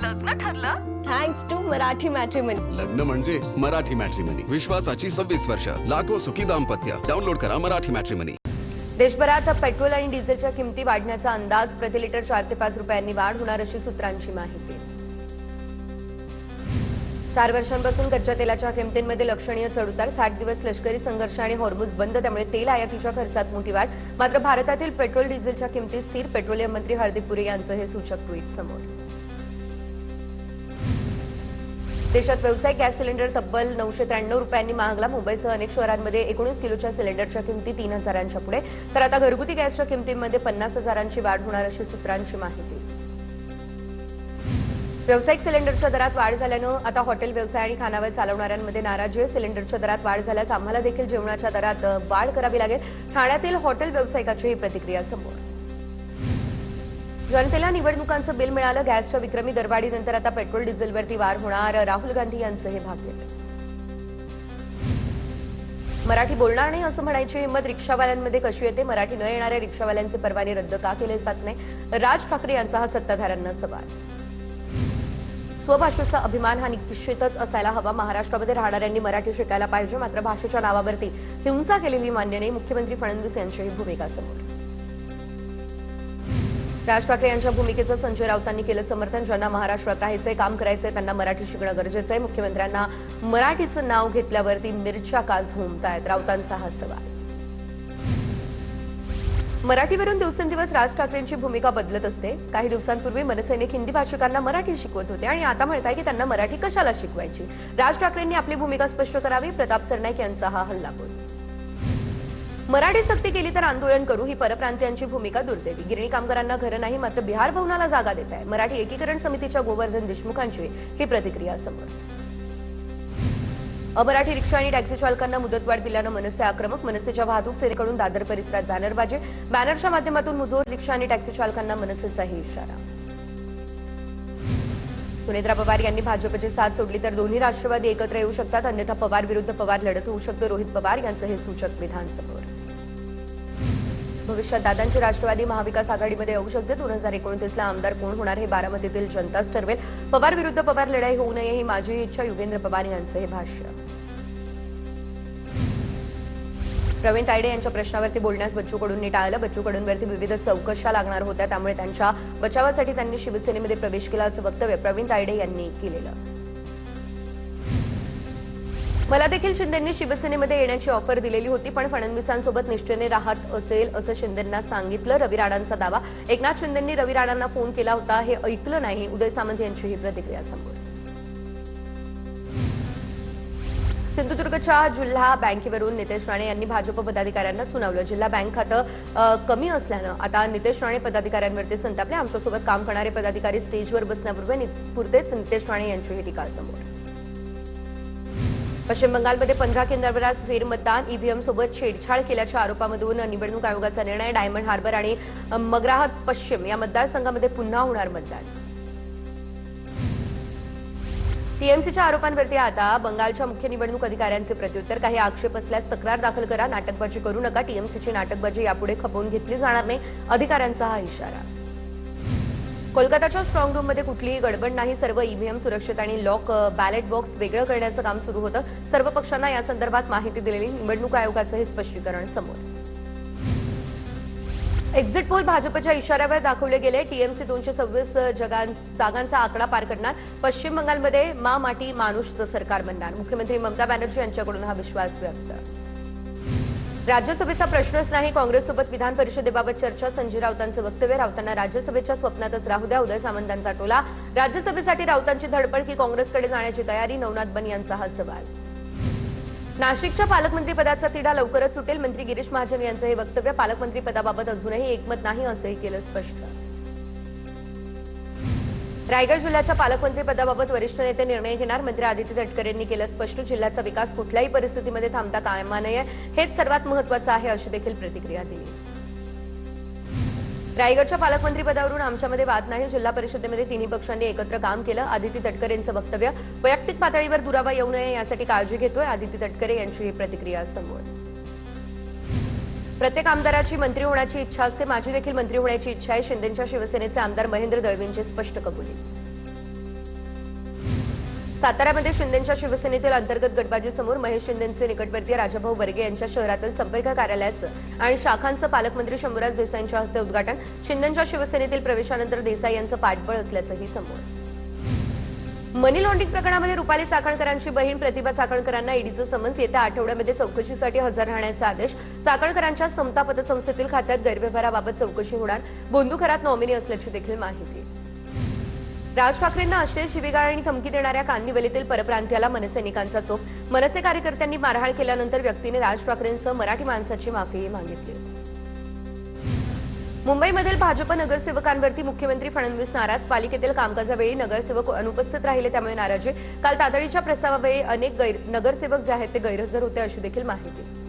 लग्न ठरलं? Thanks to Marathi matrimony. लग्न म्हणजे मराठी मॅट्रिमनी. विश्वासाची 26 वर्ष. लाखो सुखी दाम्पत्य. डाउनलोड करा मराठी मॅट्रिमनी. देशभरात पेट्रोल आणि डिझेलच्या किमती वाढण्याचा अंदाज. प्रति लिटर 4 ते 5 रुपयांनी वाढ होणार अशी सूत्रांची माहिती. 4 वर्षांपासून कच्च्या तेलाच्या किमतींमध्ये लक्षणीय चढउतार. 60 दिवस लष्करी संघर्ष आणि हॉर्मुझ बंद, त्यामुळे तेल आयातीच्या खर्चात मोठी वाढ. मात्र भारतातील पेट्रोल डिझेलच्या किमती स्थिर. पेट्रोलियम मंत्री हरदीप पुरी यांचं हे सूचक ट्विट समोर. देशात व्यावसायिक गॅस सिलेंडर तब्बल 993 रुपयांनी महागला. मुंबईसह अनेक शहरांमध्ये 19 किलोच्या सिलेंडरच्या किमती 3,000च्या पुढे. तर आता घरगुती गॅसच्या किमतींमध्ये 50,000ची वाढ होणार अशी सूत्रांची माहिती. व्यावसायिक सिलेंडरच्या दरात वाढ झाल्यानं आता हॉटेल व्यवसाय आणि खानावळ चालवणाऱ्यांमध्ये नाराजी आहे. सिलेंडरच्या दरात वाढ झाल्यास आम्हाला देखील जेवणाच्या दरात वाढ करावी लागेल. ठाण्यातील हॉटेल व्यावसायिकाची ही प्रतिक्रिया समोर. जनतेला निवडणुकांचं बिल मिळालं. गॅसच्या विक्रमी दरवाढीनंतर आता पेट्रोल डिझेलवरती वाढ होणार. राहुल गांधी यांचं हे भाग्य. मराठी बोलणार नाही असं म्हणायची हिंमत रिक्षावाल्यांमध्ये कशी येते? मराठी न येणाऱ्या रिक्षावाल्यांचे परवाने रद्द का केले जात नाही? राज ठाकरे यांचा हा सत्ताधाऱ्यांना सवाल. स्वभाषेचा अभिमान हा निश्चितच असायला हवा. महाराष्ट्रामध्ये राहणाऱ्यांनी मराठी शिकायला पाहिजे. मात्र भाषेच्या नावावरती हिंसा केलेली मान्य नाही. मुख्यमंत्री फडणवीस यांचीही भूमिका समोर. राज ठाकरे यांच्या भूमिकेचं संजय राऊतांनी केलं समर्थन. ज्यांना महाराष्ट्रात राहायचंय, काम करायचंय, त्यांना मराठी शिकणं गरजेचं आहे. मुख्यमंत्र्यांना मराठीचं नाव घेतल्यावरती मिरच्या का झोंबतायत? राऊतांचा हा सवाल. मराठीवरून दिवसेंदिवस राज ठाकरेंची भूमिका बदलत असते. काही दिवसांपूर्वी मनसैनिक हिंदी भाषिकांना मराठी शिकवत होते आणि आता म्हणताय की त्यांना मराठी कशाला शिकवायची? राज ठाकरेंनी आपली भूमिका स्पष्ट करावी. प्रताप सरनाईक यांचा हा हल्लाबोल. मराठी सक्ती केली तर आंदोलन करू, ही परप्रांतीयांची भूमिका दुर्दैवी. गिरणी कामगारांना घरं नाही, मात्र बिहार भवनाला जागा देत आहे. मराठी एकीकरण समितीच्या गोवर्धन देशमुखांची ही प्रतिक्रिया समोर. अमराठी रिक्षा आणि टॅक्सी चालकांना मुदतवाढ दिल्यानं मनसे आक्रमक. मनसेच्या वाहतूक सेनेकडून दादर परिसरात बॅनरबाजी. बॅनरच्या माध्यमातून मुजोर रिक्षा आणि टॅक्सी चालकांना मनसेचाही इशारा. सुनेत्रा पवार यांनी भाजपची साथ सोडली तर दोन्ही राष्ट्रवादी एकत्र येऊ शकतात, अन्यथा पवार विरुद्ध पवार लढत होऊ शकते. रोहित पवार यांचं हे सूचक विधान समोर. भविष्यात दादांची राष्ट्रवादी महाविकास आघाडीमध्ये येऊ शकते. 2029ला आमदार कोण होणार हे बारामतीतील जनताच ठरवेल. पवार विरुद्ध पवार लढाई होऊ नये ही माझी इच्छा. युगेंद्र पवार यांचं हे भाष्य. प्रवीण तायडे यांच्या प्रश्नावरती बोलण्यास बच्चू कडूंनी टाळलं. बच्चू कडूंवरती विविध चौकशा लागणार होत्या, त्यामुळे त्यांच्या बचावासाठी त्यांनी शिवसेनेमध्ये प्रवेश केला असं वक्तव्य प्रवीण तायडे यांनी केलेलं. मला देखील शिंदेंनी शिवसेनेमध्ये येण्याची ऑफर दिलेली होती, पण फडणवीसांसोबत निष्ठेने राहत असेल असं शिंदेंना सांगितलं. रवी राणांचा दावा. एकनाथ शिंदेंनी रवी राणांना फोन केला होता, हे ऐकलं नाही. उदय सामंत यांची ही प्रतिक्रिया समोर. सिंधुदुर्गच्या जिल्हा बँकेवरून नितेश राणे यांनी भाजप पदाधिकाऱ्यांना सुनावलं. जिल्हा बँक खातं कमी असल्यानं आता नितेश राणे पदाधिकाऱ्यांवरती संतापले. आमच्यासोबत काम करणारे पदाधिकारी स्टेजवर बसण्यापूर्वीच नितेश राणे यांची ही टीका समोर. पश्चिम बंगालमध्ये 15 केंद्रांवर आज फेरमतदान. ईव्हीएम सोबत छेडछाड केल्याच्या आरोपामधून निवडणूक आयोगाचा निर्णय. डायमंड हार्बर आणि मगराहत पश्चिम या मतदारसंघामध्ये पुन्हा होणार मतदान. टीएमसीच्या आरोपांवरती आता बंगालच्या मुख्य निवडणूक अधिकाऱ्यांचे प्रत्युत्तर. काही आक्षेप असल्यास तक्रार दाखल करा, नाटकबाजी करू नका. टीएमसीची नाटकबाजी यापुढे खपवून घेतली जाणार नाही, अधिकाऱ्यांचा हा इशारा. कोलकाताच्या स्ट्रॉंग रूममध्ये कुठलीही गडबड नाही. सर्व ईव्हीएम सुरक्षित आणि लॉक बॅलेट बॉक्स वेगळं करण्याचं काम सुरू होतं. सर्व पक्षांना या संदर्भात माहिती दिलेली. निवडणूक आयोगाचं हे स्पष्टीकरण समोर. एक्झिट पोल भाजपच्या इशाऱ्यावर दाखवले गेले. टीएमसी 226 जागांचा आकडा पार करणार. पश्चिम बंगालमध्ये मा माटी मानुषचं सरकार बनणार. मुख्यमंत्री ममता बॅनर्जी यांच्याकडून हा विश्वास व्यक्त. राज्यसभेचा प्रश्नच नाही. काँग्रेससोबत विधान परिषदेबाबत चर्चा. संजय राऊतांचं वक्तव्य. राऊतांना राज्यसभेच्या स्वप्नातच राहू द्या. उदय सामंतांचा टोला. राज्यसभेसाठी राऊतांची धडपड की काँग्रेसकडे जाण्याची तयारी? नवनाथ बन यांचा हा सवाल. नाशिकच्या पालकमंत्रीपदाचा तिढा लवकरच सुटेल. मंत्री गिरीश महाजन यांचं हे वक्तव्य. पालकमंत्रीपदाबाबत अजूनही एकमत नाही असंही केलं स्पष्ट. रायगड जिल्ह्याच्या पालकमंत्रीपदाबाबत वरिष्ठ नेते निर्णय घेणार. मंत्री आदित्य तटकरे यांनी केलं स्पष्ट. जिल्ह्याचा विकास कुठल्याही परिस्थितीमध्ये थांबता कामा नये, हेच सर्वात महत्त्वाचं आहे अशी देखील प्रतिक्रिया दिली. रायगडच्या पालकमंत्रीपदावरून आमच्यामध्ये वाद नाही. जिल्हा परिषदेमध्ये तिन्ही पक्षांनी एकत्र काम केलं. आदिती तटकरे यांचं वक्तव्य. वैयक्तिक पातळीवर दुरावा येऊ नये यासाठी काळजी घेतोय. आदिती तटकरे यांची ही प्रतिक्रिया समोर. प्रत्येक आमदाराची मंत्री होण्याची इच्छा असते. माझी देखील मंत्री होण्याची इच्छा आहे. शिंदेंच्या शिवसेनेचे आमदार महेंद्र दळवींची स्पष्ट कबुली. साताऱ्यामध्ये शिंदेंच्या शिवसेनेतील अंतर्गत गटबाजीसमोर महेश शिंदेंचे निकटवर्तीय राजाभाऊ बर्गे यांच्या शहरातील संपर्क कार्यालयाचं आणि शाखांचं पालकमंत्री शंभूराज देसाईंच्या हस्ते उद्घाटन. शिंदेंच्या शिवसेनेतील प्रवेशानंतर देसाई यांचं पाठबळ असल्याचंही समोर. मनी लॉन्ड्रिंग प्रकरणामध्ये रुपाली चाकणकरांची बहीण प्रतिभा चाकणकरांना ईडीचं समन्स. येत्या आठवड्यामध्ये चौकशीसाठी हजर राहण्याचा आदेश. चाकणकरांच्या समता पतसंस्थेतील खात्यात गैरव्यवहाराबाबत चौकशी होणार. बोंदूखरात नॉमिनी असल्याची देखील माहिती. राज ठाकरेंना अश्लील शिवीगाळ आणि धमकी देणाऱ्या कांदिवलीतील परप्रांतीयाला मनसैनिकांचा चोप. मनसे कार्यकर्त्यांनी मारहाण केल्यानंतर व्यक्तीने राज ठाकरेंसह मराठी माणसाची माफीही मागितली. मुंबईमधील भाजप नगरसेवकांवरती मुख्यमंत्री फडणवीस नाराज. पालिकेतील कामकाजावेळी नगरसेवक अनुपस्थित राहिले त्यामुळे नाराजी. काल तातडीच्या प्रस्तावावेळी अनेक नगरसेवक जे आहेत ते गैरहजर होते अशी देखील माहिती.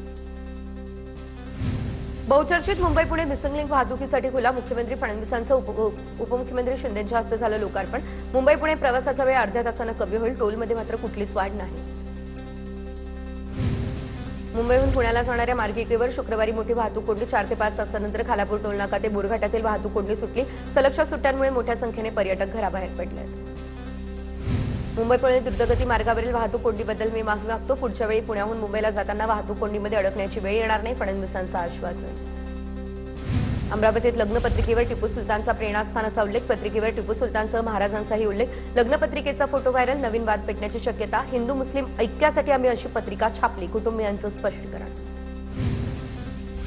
बहुचर्चित मुंबई पुणे मिसिंग लिंक वाहतुकीसाठी खुला. मुख्यमंत्री फडणवीसांचं उपमुख्यमंत्री शिंदेंच्या हस्ते झालं लोकार्पण. मुंबई पुणे प्रवासाचा वेळ अर्ध्या तासानं कमी होईल. टोलमध्ये मात्र कुठलीच वाढ नाही. मुंबईहून पुण्याला जाणाऱ्या मार्गिकेवर शुक्रवारी मोठी वाहतूक कोंडी. 4 ते 5 तासानंतर खालापूर टोलनाका ते बोरघाटातील वाहतूक कोंडी सुटली. सलगच्या सुट्ट्यांमुळे मोठ्या संख्येने पर्यटक घराबाहेर पडले आहेत. मुंबई पुणे द्रुतगती मार्गावरील वाहतूक कोंडीबद्दल मी माफी मागतो. पुढच्या वेळी पुण्याहून मुंबईला जाताना वाहतूक कोंडीमध्ये अडकण्याची वेळ येणार नाही, फडणवीसांचं आश्वासन. अमरावतीत लग्नपत्रिकेवर टिपू सुलतानचा प्रेरणास्थान असा उल्लेख. पत्रिकेवर टिपू सुलतानसह महाराजांचाही उल्लेख. लग्नपत्रिकेचा फोटो व्हायरल. नवीन वाद पेटण्याची शक्यता. हिंदू मुस्लिम ऐक्यासाठी आम्ही अशी पत्रिका छापली. कुटुंबियांचं स्पष्टीकरण.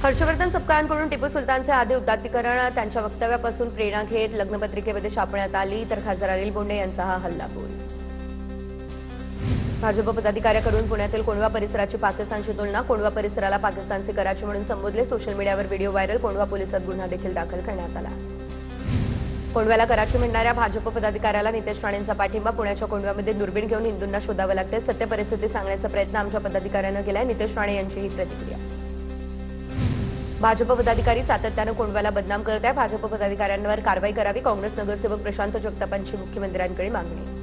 हर्षवर्धन सपकाळांकडून टिपू सुलतानचे आधी उदात्तीकरण. त्यांच्या वक्तव्यापासून प्रेरणा घेत लग्नपत्रिकेमध्ये छापण्यात आली. तर खासदार अनिल बोंडे यांचा हा हल्लाबोल. भाजप पदाधिकाऱ्याकडून पुण्यातील कोंढवा परिसराची पाकिस्तानशी तुलना. कोंढवा परिसराला पाकिस्तानचे कराची म्हणून संबोधले. सोशल मीडियावर व्हिडिओ व्हायरल. कोंढवा पोलिसात गुन्हा देखील दाखल करण्यात आला. कोंढव्याला कराची म्हणणाऱ्या भाजप पदाधिकाऱ्याला नितेश राणेंचा पाठिंबा. पुण्याच्या कोंढव्यामध्ये दुर्बीण घेऊन हिंदूंना शोधावं लागते. सत्य परिस्थिती सांगण्याचा प्रयत्न आमच्या पदाधिकाऱ्यानं केलाय. नितेश राणे यांची ही प्रतिक्रिया. भाजप पदाधिकारी सातत्यानं कोंढव्याला बदनाम करत आहे. भाजप पदाधिकाऱ्यांवर कारवाई करावी. काँग्रेस नगरसेवक प्रशांत जगतापांची मुख्यमंत्र्यांकडे मागणी.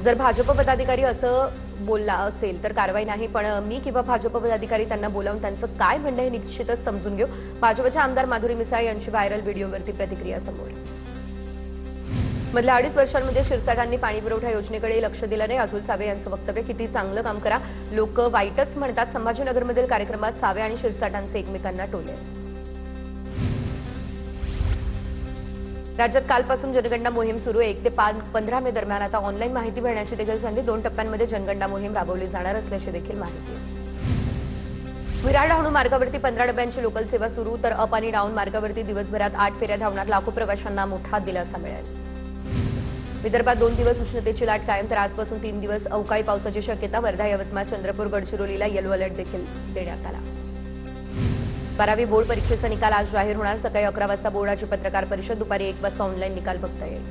जर भाजप पदाधिकारी असं बोलला असेल तर कारवाई नाही, पण मी किंवा भाजप पदाधिकारी त्यांना बोलावून त्यांचं काय म्हणणं हे निश्चितच समजून घेऊ. भाजपच्या आमदार माधुरी मिसाळ यांची व्हायरल व्हिडिओवरती प्रतिक्रिया समोर. मधल्या 2.5 वर्षांमध्ये शिरसाटांनी पाणीपुरवठा योजनेकडे लक्ष दिलं नाही. अतुल सावे यांचं वक्तव्य. किती चांगलं काम करा, लोक वाईटच म्हणतात. संभाजीनगरमधील कार्यक्रमात सावे आणि शिरसाटांचे एकमेकांना टोले. राज्यात कालपासून जनगणना मोहीम सुरू. 1 ते 15 मे दरम्यान आता ऑनलाईन माहिती भरण्याची देखील संधी. 2 टप्प्यांमध्ये जनगणना मोहीम राबवली जाणार असल्याची देखील माहिती. विरार डहाणू मार्गावरती 15 डब्यांची लोकल सेवा सुरू. तर अप आणि डाऊन मार्गावरती दिवसभरात 8 फेऱ्या धावणार. लाखो प्रवाशांना मोठा दिलासा मिळेल. विदर्भात 2 दिवस उष्णतेची लाट कायम. तर आजपासून 3 दिवस अवकाळी पावसाची शक्यता. वर्धा, यवतमाळ, चंद्रपूर, गडचिरोलीला येलो अलर्ट देखील देण्यात आला. 12वी बोर्ड परीक्षेचा निकाल आज जाहीर होणार. सकाळी 11 वाजता बोर्डाची पत्रकार परिषद. दुपारी 1 वाजता ऑनलाईन निकाल बघता येईल.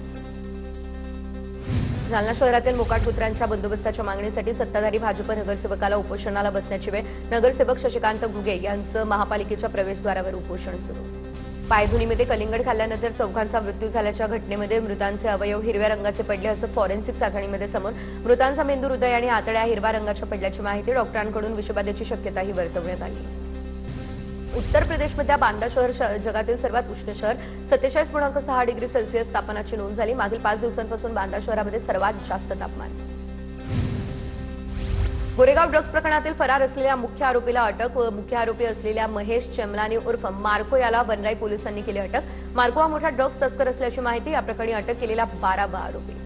जालना शहरातील मोकाट कुत्र्यांच्या बंदोबस्ताच्या मागणीसाठी सत्ताधारी भाजप नगरसेवकाला उपोषणाला बसण्याची वेळ. नगरसेवक शशिकांत घुगे यांचं महापालिकेच्या प्रवेशद्वारावर उपोषण सुरू. पायधुनीमध्ये कलिंगड खाल्ल्यानंतर 4घांचा मृत्यू झाल्याच्या घटनेमध्ये मृतांचे अवयव हिरव्या रंगाचे पडले असं फॉरेन्सिक चाचणीमध्ये समोर. मृतांचा मेंदू, हृदय आणि आतड्या हिरव्या रंगाच्या पडल्याची माहिती. डॉक्टरांकडून विषबाधेची शक्यताही वर्तवण्यात आली. उत्तर प्रदेशमधल्या बांदा शहर जगातील सर्वात उष्ण शहर. 47.6 डिग्री सेल्सिअस तापमानाची नोंद झाली. मागील 5 दिवसांपासून बांदा शहरामध्ये सर्वात जास्त तापमान. गोरेगाव ड्रग्ज प्रकरणातील फरार असलेल्या मुख्य आरोपीला अटक. मुख्य आरोपी असलेल्या महेश चेमलानी उर्फ मार्को याला वनराई पोलिसांनी केली अटक. मार्को हा मोठा ड्रग्ज तस्कर असल्याची माहिती. या प्रकरणी अटक केलेला 12 आरोपी.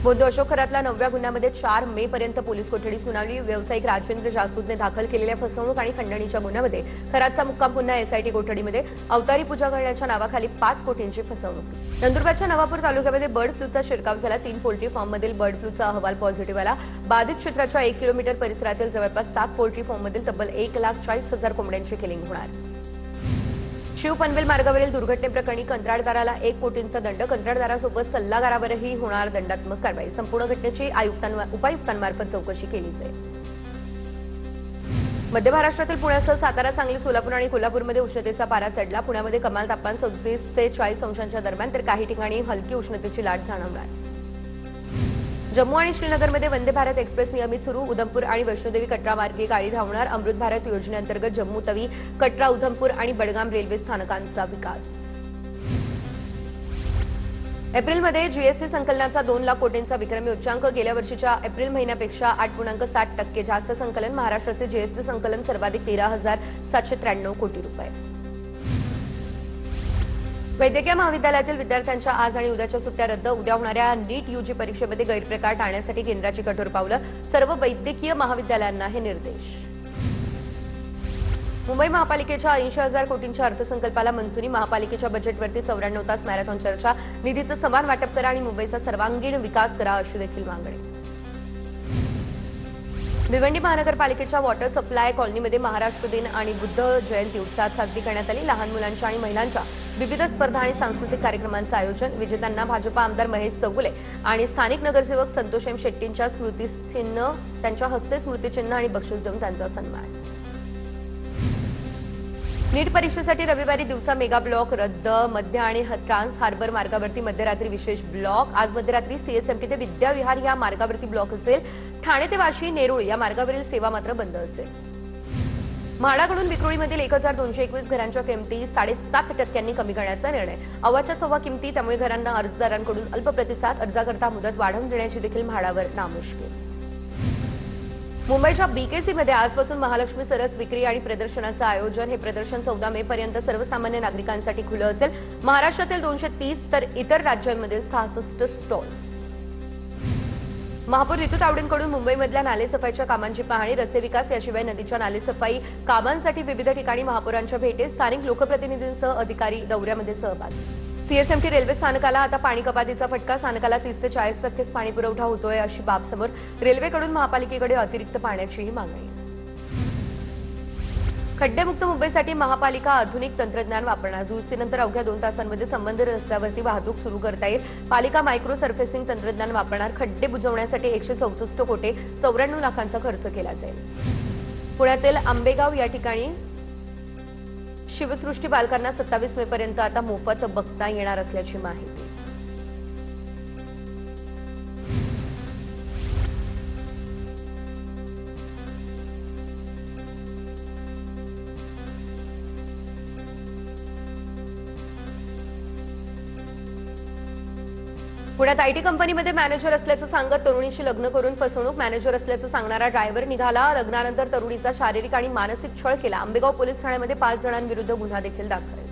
बोंदे अशोक खरातल्या 9व्या गुन्ह्यामध्ये 4 मे पर्यंत पोलीस कोठडी सुनावली. व्यावसायिक राजेंद्र जासूदने दाखल केलेल्या फसवणूक आणि खंडणीच्या गुन्ह्यामध्ये खरातचा मुक्काम पुन्हा एसआयटी कोठडीमध्ये. अवतारी पूजा करण्याच्या नावाखाली 5 कोटींची फसवणूक. नंदुरबारच्या नवापूर तालुक्यामध्ये बर्ड फ्लूचा शिरकाव झाला. 3 पोल्ट्री फार्ममधील बर्ड फ्लूचा अहवाल पॉझिटिव्ह आला. बाधित क्षेत्राच्या 1 किलोमीटर परिसरातील जवळपास 7 पोल्ट्री फार्ममधील तब्बल 1,40,000 कोंबड्यांची किलिंग होणार. शिव पनवेल मार्गावरील दुर्घटनेप्रकरणी कंत्राटदाराला 1 कोटींचा दंड. कंत्राटदारासोबत सल्लागारावरही होणार दंडात्मक कारवाई. संपूर्ण घटनेची उपायुक्तांमार्फत चौकशी केली जाईल. मध्य महाराष्ट्रातील पुण्यासह सातारा, सांगली, सोलापूर आणि कोल्हापूरमध्ये उष्णतेचा पारा चढला. पुण्यामध्ये कमाल तापमान 37 ते 40 अंशांच्या दरम्यान, तर काही ठिकाणी हलकी उष्णतेची लाट जाणवणार. जम्मू आणि श्रीनगरमध्ये वंदे भारत एक्सप्रेस नियमित सुरू. उधमपूर आणि वैष्णोदेवी कटरा मार्गे गाडी धावणार. अमृत भारत योजनेअंतर्गत जम्मू तवी, कटरा, उधमपूर आणि बडगाम रेल्वे स्थानकांचा विकास. एप्रिलमध्ये जीएसटी संकलनाचा 2 लाख कोटींचा विक्रमी उच्चांक. गेल्या वर्षीच्या एप्रिल महिन्यापेक्षा 8.7% जास्त संकलन. महाराष्ट्राचे जीएसटी संकलन सर्वाधिक 13,793 कोटी रुपये. वैद्यकीय महाविद्यालयातील विद्यार्थ्यांच्या आज आणि उद्याच्या सुट्ट्या रद्द. उद्या होणाऱ्या नीट यूजी परीक्षेमध्ये गैरप्रकार टाळण्यासाठी केंद्राची कठोर पावलं. सर्व वैद्यकीय महाविद्यालयांना हे निर्देश. मुंबई महापालिकेच्या 80,000 कोटींच्या अर्थसंकल्पाला मंजुरी. महापालिकेच्या बजेटवरती 94 तास मॅरेथॉन चर्चा. निधीचं समान वाटप करा आणि मुंबईचा सर्वांगीण विकास करा, अशी देखील मागणी. भिवंडी महानगरपालिकेच्या वॉटर सप्लाय कॉलनीमध्ये महाराष्ट्र दिन आणि बुद्ध जयंती उत्साहात साजरी करण्यात आली. लहान मुलांच्या आणि महिलांच्या विविध स्पर्धा आणि सांस्कृतिक कार्यक्रमांचं आयोजन. विजेत्यांना भाजपा आमदार महेश चौगुले आणि स्थानिक नगरसेवक संतोष एम शेट्टींच्या स्मृतिचिन्ह त्यांच्या हस्ते स्मृतिचिन्ह आणि बक्षीस देऊन त्यांचा सन्मान. नीट परीक्षेसाठी रविवारी दिवसा मेगा ब्लॉक रद्द. मध्य आणि ट्रान्स हार्बर मार्गावरती मध्यरात्री विशेष ब्लॉक. आज मध्यरात्री सीएसएमटी ते विद्याविहार या मार्गावरती ब्लॉक असेल. ठाणे ते वाशी नेरूळ या मार्गावरील सेवा मात्र बंद असेल. म्हाडाकडून विक्रोळीमधील 1,221 घरांच्या किमती 7.5% कमी करण्याचा निर्णय. अव्वाच्या सव्वा किमती. त्यामुळे घरांना अर्जदारांकडून अल्प प्रतिसाद. अर्जाकरता मुदत वाढवून देण्याची देखील म्हाडावर नामुष्कील. मुंबईच्या बीकेसीमध्ये आजपासून महालक्ष्मी सरस विक्री आणि प्रदर्शनाचं आयोजन. हे प्रदर्शन 14 मे पर्यंत सर्वसामान्य नागरिकांसाठी खुलं असेल. महाराष्ट्रातील 230 तर इतर राज्यांमध्ये 66 स्टॉल्स. महापौर ऋतू तावडेंकडून मुंबईमधल्या नालेसफाईच्या कामांची पाहणी. रस्ते विकास याशिवाय नदीच्या नालेसफाई कामांसाठी विविध ठिकाणी महापौरांच्या भेटी. स्थानिक लोकप्रतिनिधींसह अधिकारी दौऱ्यामध्ये सहभाग. सीएसएमटी रेल्वे स्थानकाला आता पाणी कपातीचा फटका. स्थानकाला 30 ते 40% पाणी पुरवठा होतोय, अशी बाब समोर. रेल्वेकडून महापालिकेकडे अतिरिक्त पाण्याचीही मागणी. खड्डेमुक्त मुंबईसाठी महापालिका आधुनिक तंत्रज्ञान वापरणार. दुरुस्तीनंतर अवघ्या 2 तासांमध्ये संबंधित रस्त्यावरती वाहतूक सुरू करता येईल. पालिका मायक्रो सर्फेसिंग तंत्रज्ञान वापरणार. खड्डे बुजवण्यासाठी 164 कोटी 94 लाखांचा खर्च केला जाईल. पुण्यातील आंबेगाव या ठिकाणी शिवसृष्टी बालकांना 27 मे पर्यंत आता मोफत बघता येणार असल्याची माहिती. पुण्यात आयटी कंपनीमध्ये मॅनेजर असल्याचं सांगत तरुणीशी लग्न करून फसवणूक. मॅनेजर असल्याचं सांगणारा ड्रायव्हर निघाला. लग्नानंतर तरुणीचा शारीरिक आणि मानसिक छळ केला. आंबेगाव पोलीस ठाण्यामध्ये 5 जणांविरुद्ध गुन्हा देखील दाखल.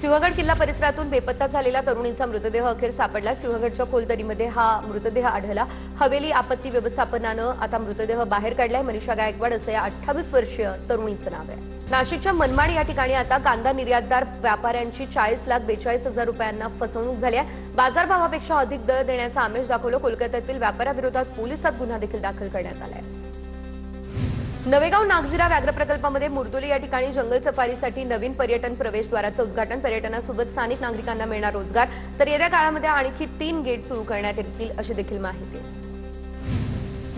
सिंहगड किल्ला परिसरातून बेपत्ता झालेला तरुणीचा मृतदेह अखेर सापडला. सिंहगडच्या खोलदरीमध्ये हा मृतदेह आढळला. हवेली आपत्ती व्यवस्थापनानं आता मृतदेह बाहेर काढलाय. मनीषा गायकवाड असं या 28 वर्षीय तरुणीचं नाव आहे. नाशिकच्या मनमाड या ठिकाणी आता कांदा निर्यातदार व्यापाऱ्यांची 40,42,000 रुपयांना फसवणूक झाली आहे. बाजारभावापेक्षा अधिक दर देण्याचा आमिष दाखवलं. कोलकात्यातील व्यापाऱ्याविरोधात पोलिसात गुन्हा देखील दाखल करण्यात आलाय. नवेगाव नागझिरा व्याघ्र प्रकल्पामध्ये मुर्दोली या ठिकाणी जंगल सफारीसाठी नवीन पर्यटन प्रवेशद्वाराचं उद्घाटन. पर्यटनासोबत स्थानिक नागरिकांना मिळणार रोजगार. तर येत्या काळामध्ये आणखी 3 गेट सुरू करण्यात येतील, अशी देखील माहिती.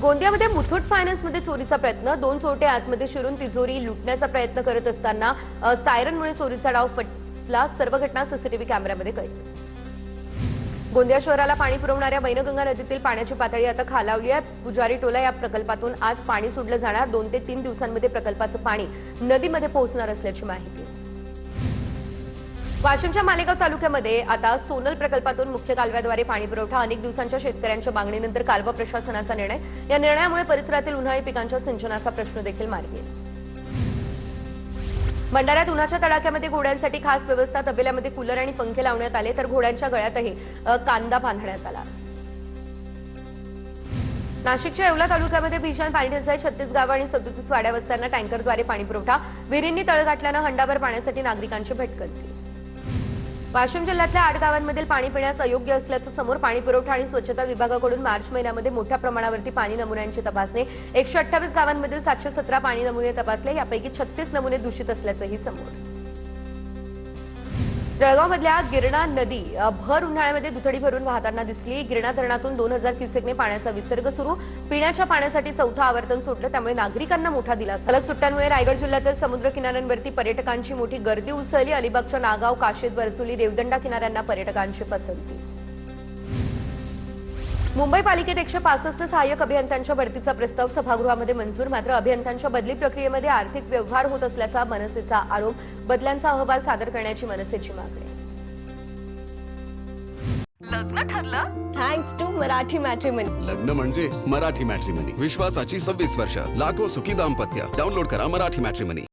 गोंदियामध्ये मुथूट फायनान्समध्ये चोरीचा प्रयत्न. 2 चोरटे आतमध्ये शिरून तिजोरी लुटण्याचा प्रयत्न करत असताना सायरनमुळे चोरीचा डाव फसला. सर्व घटना सीसीटीव्ही कॅमेऱ्यामध्ये कैद. गोंदिया शहराला पाणी पुरवणाऱ्या वैनगंगा नदीतील पाण्याची पातळी आता खालावली आहे. पुजारी टोला या प्रकल्पातून आज पाणी सोडलं जाणार. 2 ते 3 दिवसांमध्ये प्रकल्पाचं पाणी नदीमध्ये पोहोचणार असल्याची माहिती. वाशिमच्या मालेगाव तालुक्यामध्ये आता सोनल प्रकल्पातून मुख्य कालव्याद्वारे पाणी पुरवठा. अनेक दिवसांच्या शेतकऱ्यांच्या मागणीनंतर कालवा प्रशासनाचा निर्णय. या निर्णयामुळे परिसरातील उन्हाळी पिकांच्या सिंचनाचा प्रश्न देखील मार्गी येईल. भंडाऱ्यात उन्हाच्या तडाख्यामध्ये घोड्यांसाठी खास व्यवस्था. तबेल्यामध्ये कूलर आणि पंखे लावण्यात आले, तर घोड्यांच्या गळ्यातही कांदा बांधण्यात आला. नाशिकच्या येवला तालुक्यामध्ये भीषण पाणी टंचाई. 36 गावं आणि 37 वाड्या वस्त्यांना टँकरद्वारे पाणी पुरवठा. विहिरींनी तळ गाठल्यानं हंडाभर पाण्यासाठी नागरिकांची भटकंती. वाशिम जिल्ह्यातल्या 8 गावांमधील पाणी पिण्यास अयोग्य असल्याचं समोर. पाणी पुरवठा आणि स्वच्छता विभागाकडून मार्च महिन्यामध्ये मोठ्या प्रमाणावरती पाणी नमुन्यांची तपासणी. 128 गावांमधील 717 पाणी नमुने तपासले. यापैकी 36 नमुने दूषित असल्याचंही समोर. जळगावमधल्या गिरणा नदी भर उन्हाळ्यामध्ये दुथडी भरून वाहताना दिसली. गिरणा धरणातून 2000 क्युसेकने पाण्याचा विसर्ग सुरू. पिण्याच्या पाण्यासाठी 4थं आवर्तन सोडलं, त्यामुळे नागरिकांना मोठा दिलासा. सलग सुट्ट्यांमुळे रायगड जिल्ह्यातील समुद्र किनाऱ्यांवरती पर्यटकांची मोठी गर्दी उसळली. अलिबागच्या नागाव, काशीद, वरसोली, रेवदंडा किनाऱ्यांना पर्यटकांची पसंती. मुंबई पालिकेत 165 सहाय्यक अभियंत्यांच्या भरतीचा प्रस्ताव सभागृहामध्ये मंजूर. मात्र अभियंत्यांच्या बदली प्रक्रियेमध्ये आर्थिक व्यवहार होत असल्याचा मनसेचा आरोप. बदल्यांचा अहवाल सादर करण्याची मनसेची मागणी. लग्न ठरलं? Thanks to Marathi matrimony. लग्न म्हणजे मराठी मॅट्रिमनी. विश्वासाची 26 वर्ष. लाखो सुखी दाम्पत्य. डाउनलोड करा मराठी मॅट्रिमनी.